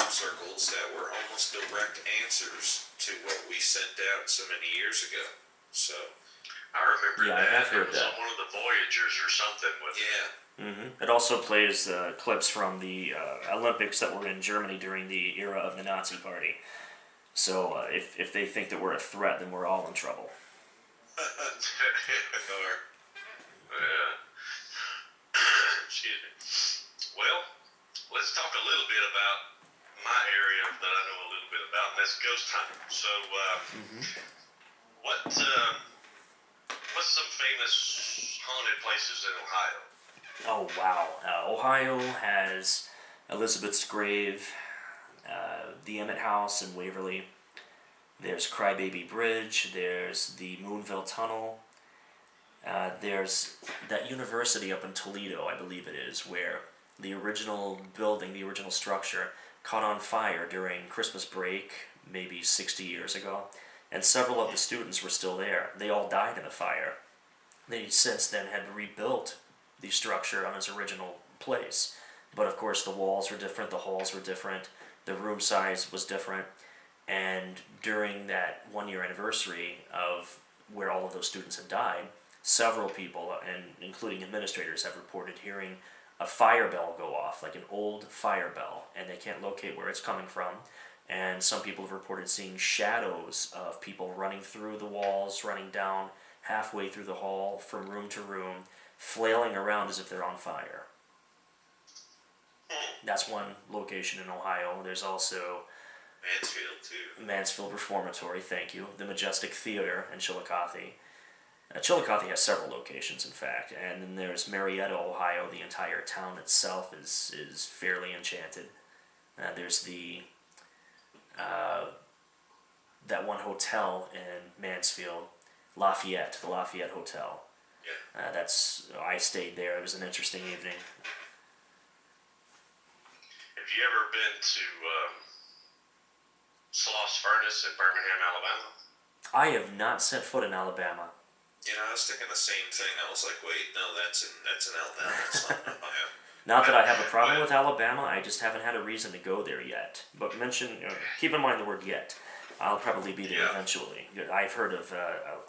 YouTube circles that were almost direct answers to what we sent out so many years ago. So I remember that. I have heard it was that. on one of the Voyagers or something with It also plays clips from the Olympics that were in Germany during the era of the Nazi Party. So if they think that we're a threat, then we're all in trouble. Excuse me. Well, let's talk a little bit about my area that I know a little bit about, and that's ghost hunting. So, what's some famous haunted places in Ohio? Oh, wow. Ohio has Elizabeth's Grave, the Emmett House in Waverly. There's Crybaby Bridge. There's the Moonville Tunnel. There's that university up in Toledo, I believe it is, where the original building, the original structure, caught on fire during Christmas break, maybe 60 years ago, and several of the students were still there. They all died in the fire. They since then had rebuilt the structure on its original place. But of course the walls were different, the halls were different, the room size was different, and during that 1-year anniversary of where all of those students had died, several people, and including administrators, have reported hearing a fire bell go off, like an old fire bell, and they can't locate where it's coming from. And some people have reported seeing shadows of people running through the walls, running down halfway through the hall from room to room, flailing around as if they're on fire. That's one location in Ohio. There's also Mansfield, too. Mansfield Reformatory, thank you. The Majestic Theater in Chillicothe. Chillicothe has several locations, in fact, and then there's Marietta, Ohio. The entire town itself is fairly enchanted. There's the that one hotel in Mansfield, Lafayette, the Lafayette Hotel. Yeah. I stayed there. It was an interesting evening. Have you ever been to Sloss Furnace in Birmingham, Alabama? I have not set foot in Alabama. I was thinking the same thing. I was like, wait, no, that's in Alabama. It's not in Ohio. Not that I have a problem with Alabama, I just haven't had a reason to go there yet. But keep in mind the word yet. I'll probably be there eventually. I've heard of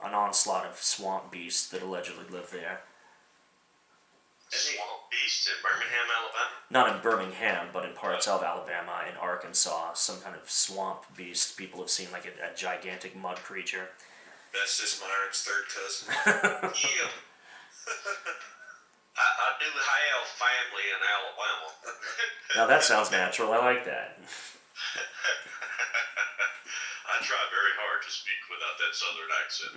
an onslaught of swamp beasts that allegedly live there. Swamp beasts in Birmingham, Alabama? Not in Birmingham, but in parts of Alabama, in Arkansas, some kind of swamp beast. People have seen like a gigantic mud creature. That's just Myron's third cousin. Yeah. I do have family in Alabama. Now that sounds natural. I like that. I try very hard to speak without that southern accent.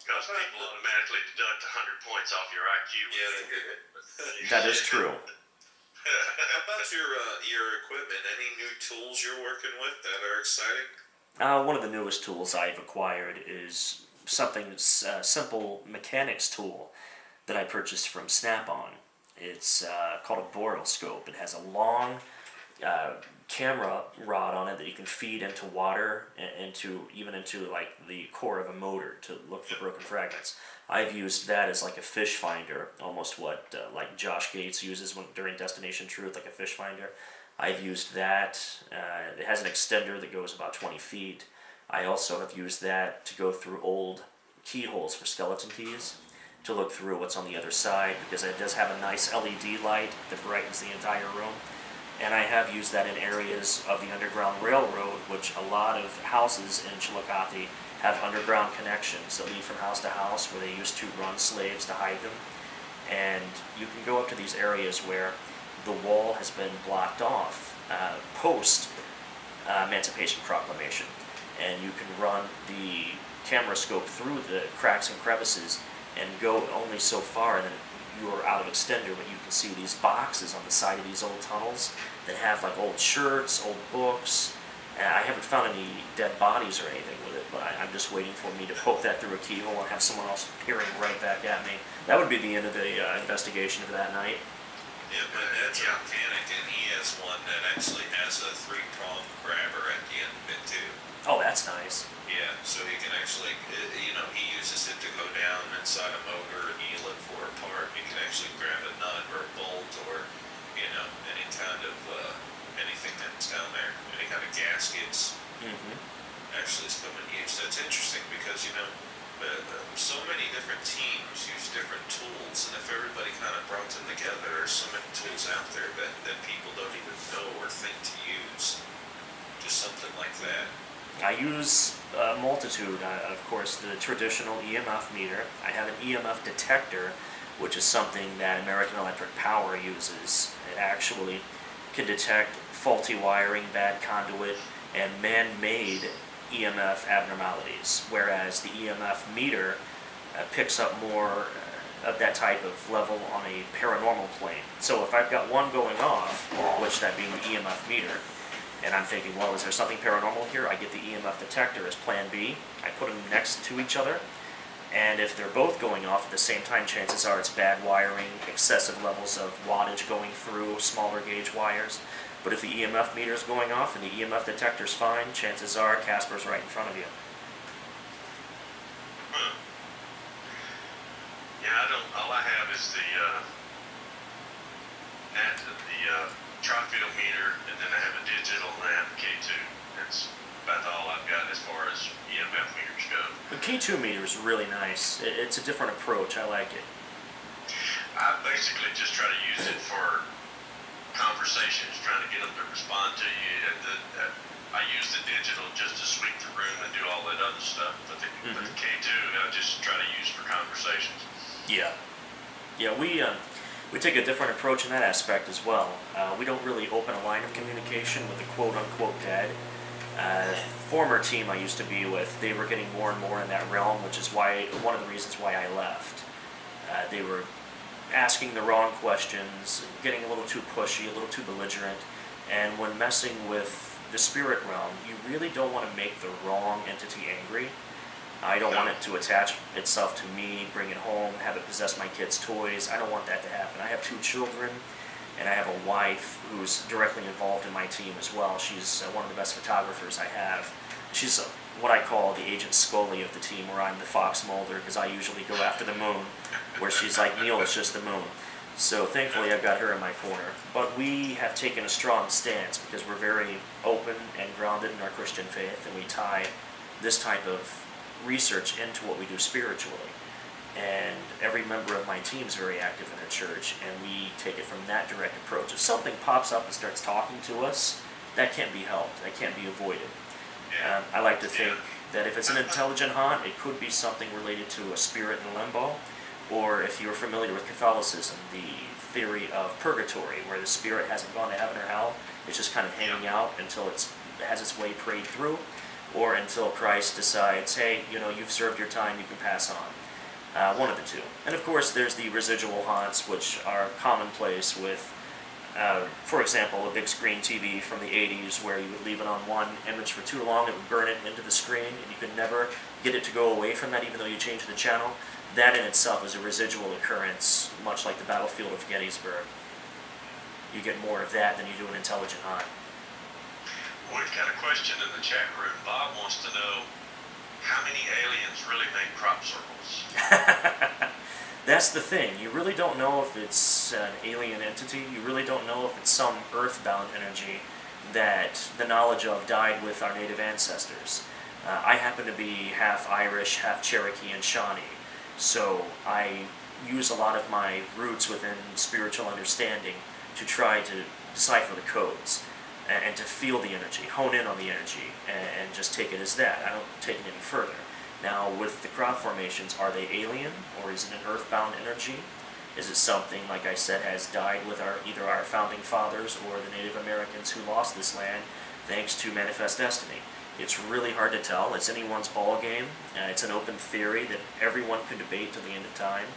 Because people automatically deduct 100 points off your IQ. Yeah, they do. That is true. How about your equipment? Any new tools you're working with that are exciting? One of the newest tools I've acquired is something simple mechanics tool that I purchased from Snap-on. It's called a borescope. It has a long camera rod on it that you can feed into water, even into like the core of a motor to look for broken fragments. I've used that as like a fish finder, almost what like Josh Gates uses during Destination Truth, like a fish finder. I've used that. It has an extender that goes about 20 feet. I also have used that to go through old keyholes for skeleton keys, to look through what's on the other side, because it does have a nice LED light that brightens the entire room. And I have used that in areas of the Underground Railroad, which a lot of houses in Chillicothe have underground connections that lead from house to house, where they used to run slaves to hide them. And you can go up to these areas where the wall has been blocked off post Emancipation Proclamation, and you can run the camera scope through the cracks and crevices and go only so far, and then you're out of extender, but you can see these boxes on the side of these old tunnels that have like old shirts, old books. And I haven't found any dead bodies or anything with it, but I'm just waiting for me to poke that through a keyhole and have someone else peering right back at me. That would be the end of the investigation for that night. Yeah, my dad's a mechanic, and he has one that actually has a 3-prong grabber at the end of it, too. Oh, that's nice. Yeah, so he can actually, he uses it to go down inside a motor and heel it for a part. He can actually grab a nut or a bolt or, any kind of there are so many tools out there that people don't even know or think to use. Just something like that. I use a multitude. Of course, the traditional EMF meter. I have an EMF detector, which is something that American Electric Power uses. It actually can detect faulty wiring, bad conduit, and man-made EMF abnormalities, whereas the EMF meter picks up more of that type of level on a paranormal plane. So if I've got one going off, which that being the EMF meter, and I'm thinking, well, is there something paranormal here? I get the EMF detector as plan B. I put them next to each other, and if they're both going off at the same time, chances are it's bad wiring, excessive levels of wattage going through smaller gauge wires. But if the EMF meter is going off and the EMF detector's fine, chances are Casper's right in front of you. Yeah, all I have is the trifield meter, and then I have a digital, and I have a K2. That's about all I've got as far as EMF meters go. The K2 meter is really nice. It's a different approach. I like it. I basically just try to use it for conversations, trying to get them to respond to you. And I use the digital just to sweep the room and do all that other stuff. But the K2, I just try to use for conversations. Yeah. Yeah, we take a different approach in that aspect as well. We don't really open a line of communication with the quote-unquote dead. Former team I used to be with, they were getting more and more in that realm, which is one of the reasons why I left. They were asking the wrong questions, getting a little too pushy, a little too belligerent, and when messing with the spirit realm, you really don't want to make the wrong entity angry. I don't want it to attach itself to me, bring it home, have it possess my kids' toys. I don't want that to happen. I have 2 children, and I have a wife who's directly involved in my team as well. She's one of the best photographers I have. She's what I call the Agent Scully of the team, where I'm the Fox Mulder, because I usually go after the moon, where she's like, Neal, it's just the moon. So thankfully I've got her in my corner. But we have taken a strong stance because we're very open and grounded in our Christian faith, and we tie this type of research into what we do spiritually. And every member of my team is very active in the church, and we take it from that direct approach. If something pops up and starts talking to us, that can't be helped, that can't be avoided. I like to think that if it's an intelligent haunt, it could be something related to a spirit in limbo, or if you're familiar with Catholicism, the theory of purgatory, where the spirit hasn't gone to heaven or hell, it's just kind of hanging out until it has its way prayed through, or until Christ decides, hey, you've served your time, you can pass on. One of the two. And of course, there's the residual haunts, which are commonplace with, for example, a big screen TV from the 80s where you would leave it on one image for too long, it would burn it into the screen, and you could never get it to go away from that even though you changed the channel. That in itself is a residual occurrence, much like the battlefield of Gettysburg. You get more of that than you do an intelligent haunt. We've got a question in the chat room. Bob wants to know, how many aliens really make crop circles? That's the thing. You really don't know if it's an alien entity. You really don't know if it's some earthbound energy that the knowledge of died with our native ancestors. I happen to be half Irish, half Cherokee, and Shawnee. So I use a lot of my roots within spiritual understanding to try to decipher the codes and to feel the energy, hone in on the energy, and just take it as that. I don't take it any further. Now, with the crop formations, are they alien, or is it an earthbound energy? Is it something, like I said, has died with either our founding fathers or the Native Americans who lost this land thanks to manifest destiny? It's really hard to tell. It's anyone's ball game. It's an open theory that everyone can debate till the end of time.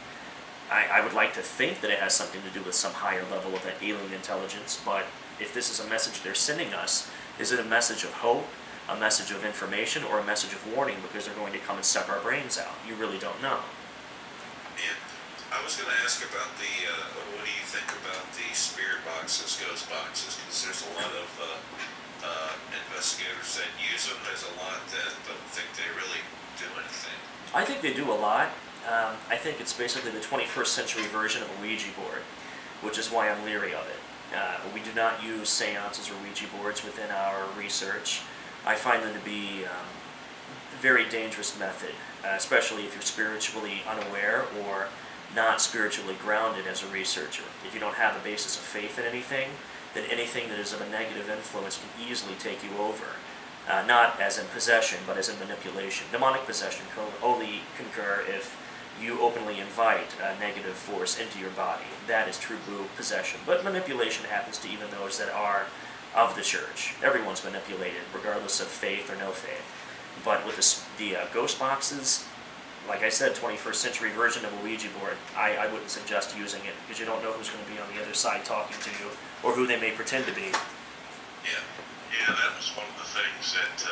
I would like to think that it has something to do with some higher level of that alien intelligence, but if this is a message they're sending us, is it a message of hope, a message of information, or a message of warning because they're going to come and suck our brains out? You really don't know. And I was going to ask about what do you think about the spirit boxes, ghost boxes, because there's a lot of investigators that use them. There's a lot that don't think they really do anything. I think they do a lot. I think it's basically the 21st century version of a Ouija board, which is why I'm leery of it. We do not use seances or Ouija boards within our research. I find them to be a very dangerous method, especially if you're spiritually unaware or not spiritually grounded as a researcher. If you don't have a basis of faith in anything, then anything that is of a negative influence can easily take you over. Not as in possession, but as in manipulation. Demonic possession can only concur if you openly invite a negative force into your body. That is true blue possession. But manipulation happens to even those that are of the church. Everyone's manipulated, regardless of faith or no faith. But with the ghost boxes, like I said, 21st century version of a Ouija board, I wouldn't suggest using it, because you don't know who's going to be on the other side talking to you, or who they may pretend to be. Yeah. Yeah, that was one of the things that